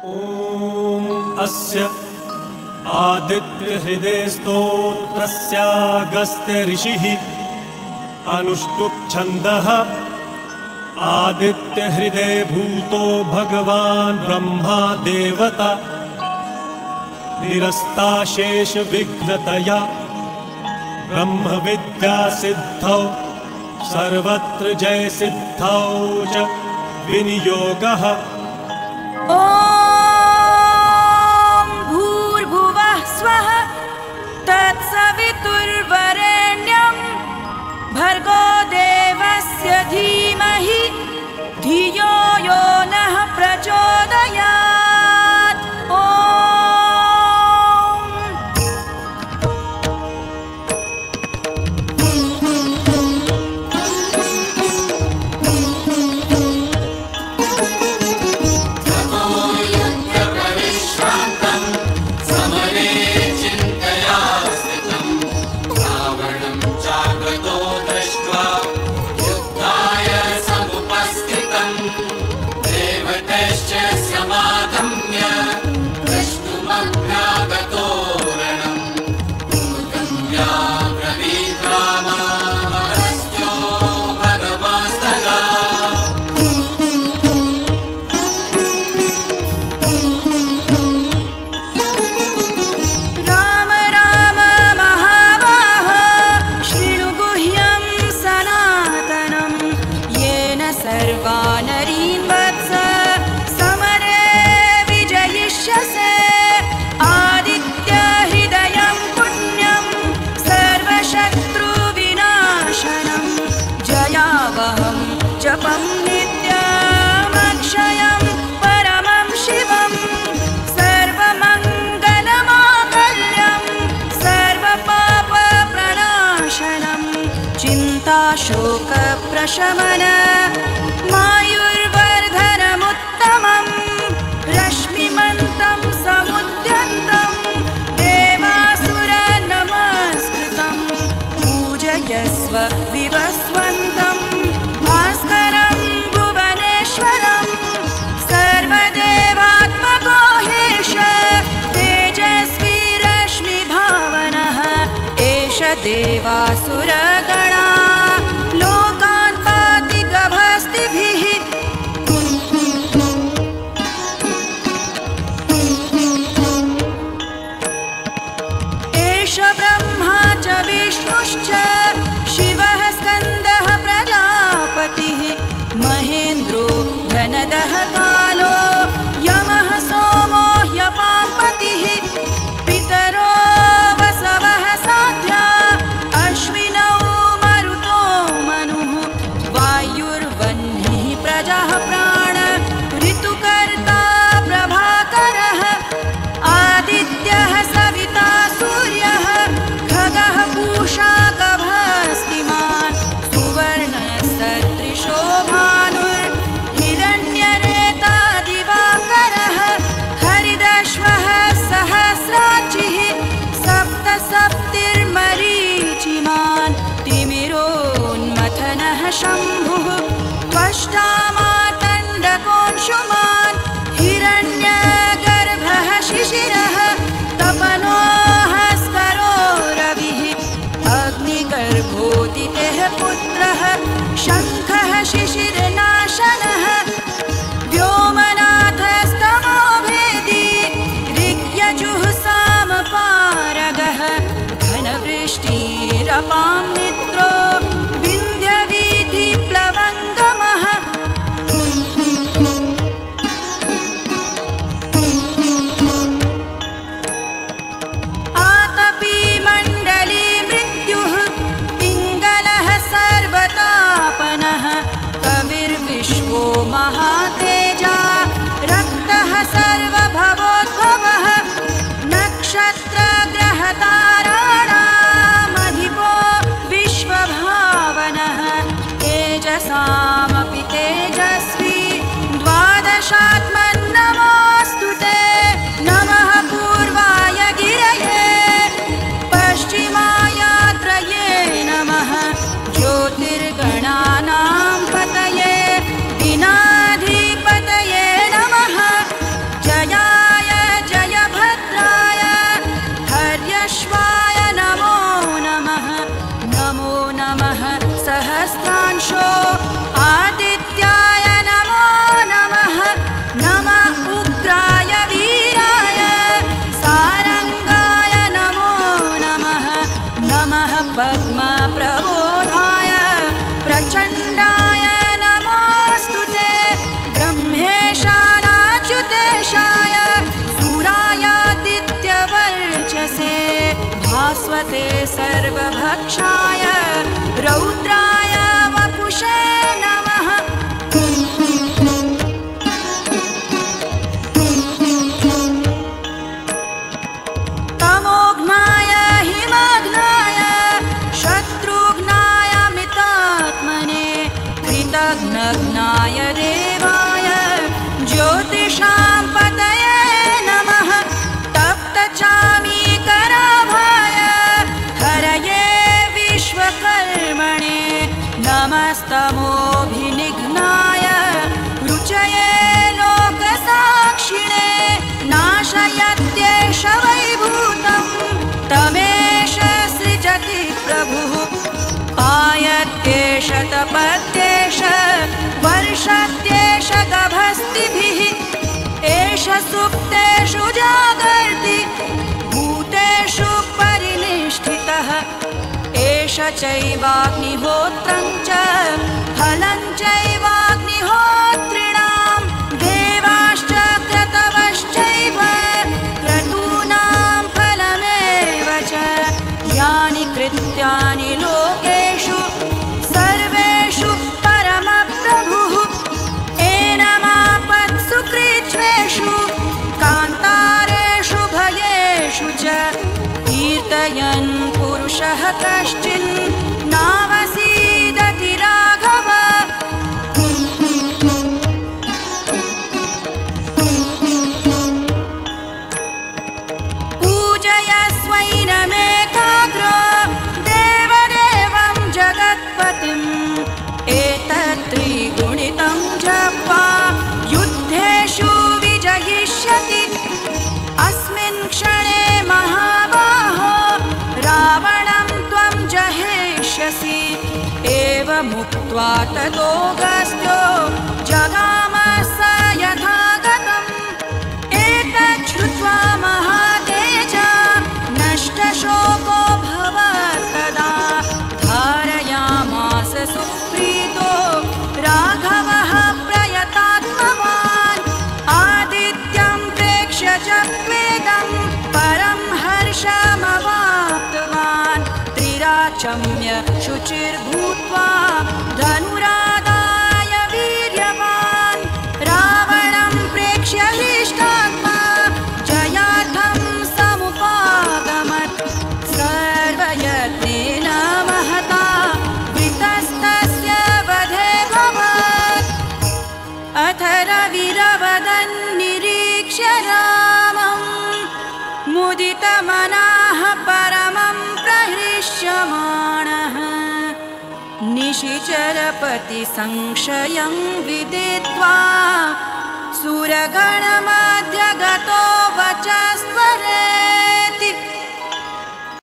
ॐ अस्य आदित्यहृदे स्तोत्रस्यागस्त्य ऋषिः अनुष्टुप् छन्दः आदित्यहृदे भूतो भगवान् ब्रह्मा देवता निरस्ताशेष विघ्नतया ब्रह्मविद्या सिद्धौ सर्वत्र जय सिद्धौ च विनियोगः। ॐ भूर्भुवः स्वः तत्सवितुर्वरेण्यं भर्गो देवस्य धीमहि धियो यो नः प्रचोदयात्। जपं नित्यमक्षयं परमं शिवं सर्वमङ्गलमाङ्गल्यं सर्वपापप्रणाशनं चिन्ताशोकप्रशमन मायुर्वर्धनमुत्तमं रश्मिमन्तं समुद्यन्तं देवासुरनमस्कृतं पूजयस्व विवस्वन्तं भास्करं भुवनेश्वरं सर्वदेवात्मको हेश तेजस्वी रश्मिभावनः एष देवासुरगणा लोकान् पाति गभस्तिभिः। एष ब्रह्मा च विष्णुश्च शिवः स्कन्दः प्रजापतिः महेन्द्रो धनदः कालो यमः सोमो ह्यपाम्पतिः पितरो वसवः साध्या अश्विनौ मरुतो मनुः वायुर्वह्निः प्रजः प्राण ऋतुकर्ता प्रभाकरः आदित्यः सविता सूर्यः खगः पूषा गभस्तिमान् सुवर्णसदृशो भानुर्हिरण्यरेता दिवाकरः हरिदश्वः सहस्राचिः सप्तसप्तिर्मरीचिमान् तिमिरोन्मथनः शम्भुः त्वष्टामातण्डकोऽंशुमान् हिरण्यगर्भः शिशिरः तपनोऽहस्करो रविः अग्निगर्भोदितेः पुत्रः शङ्खः शिशिरनाशनः व्योमनाथस्तमो भेदी ऋग्यजुः सामपारगः घनवृष्टिरपां निद्रो विन्ध्यवीथिप्लवङ्गमः आतपी मण्डली मृत्युः पिङ्गलः सर्वतापनः कविर्विश्वो महातेजा रक्तः सर्वभवोद्भवः नक्षत्रग्रहताराणामधिपो विश्वभावनः तेजसामपि तेजस्वी द्वादशात्मन्नमोऽस्तु ते नमः पूर्वाय गिरये पश्चिमायात्रये नमः ज्योतिर्गणानां पतये दिनाधिपतये नमः जया ज्योतिषाय सूरायादित्यवर्चसे भास्वते सर्वभक्षाय रौद्राय वपुषे नमः। तमोघ्नाय हिमघ्नाय शत्रुघ्नाय मितात्मने कृतघ्नघ्नाय देवाय ज्योतिषां पतये नमः। तप्तचामीकराभाय हरये विश्वकर्मणे नमस्तमोभिनिघ्नाय रुचये लोकसाक्षिणे नाशयत्येष वैभूतं तमेष सृजति प्रभुः पायत्येष तपत्येष वर्षत्येष गभस्तिभिः एष सुप्तेषु जागर्ति भूतेषु परिनिष्ठितः एष चैवाग्निहोत्रं च फलं चैवाग्निहोत्रिणां देवाश्च क्रतवश्चैव क्रतूनां फलमेव च यानि कृत्यानि लोकेषु सर्वेषु परमप्रभुः एनमापत्सु कृच्छ्रेषु कान्तारेषु भयेषु च कीर्तयन् पुरुषः कश्चिन् नावसीदति राघव। पूजयस्वैनमेकाग्रो देवदेवं जगत्पतिम् एतत्त्रिगुणितं जप्त्वा युद्धेषु विजयिष्यति अस्मिन् क्षणे महाबाहो रावणं त्वं जहेष्यसि एवमुक्त्वा ततो गस्त्यो जगाम स यथागतम् एतत् श्रुत्वा महातेजा नष्टशोको भवत्तदा धारयामास सुप्रीतो राघवः प्रयतात्मवान् आदित्यं प्रेक्ष्य जग्वेदं परं हर्षमवाप्तवान् त्रिराचम्य शुचिर्भूत्वा धनुरादाय वीर्यवान् रावणं प्रेक्ष्य हृष्टात्मा जयार्थं समुपागमत् सर्वयत्नेन महता वृतस्तस्य वधे भवत् अथ रविरवदन् निरीक्ष्य रामं मुदितमनाः परमं प्रहृष्यमाणः निशिचरपतिसंशयं विदित्वा सुरगणमध्यगतो वचः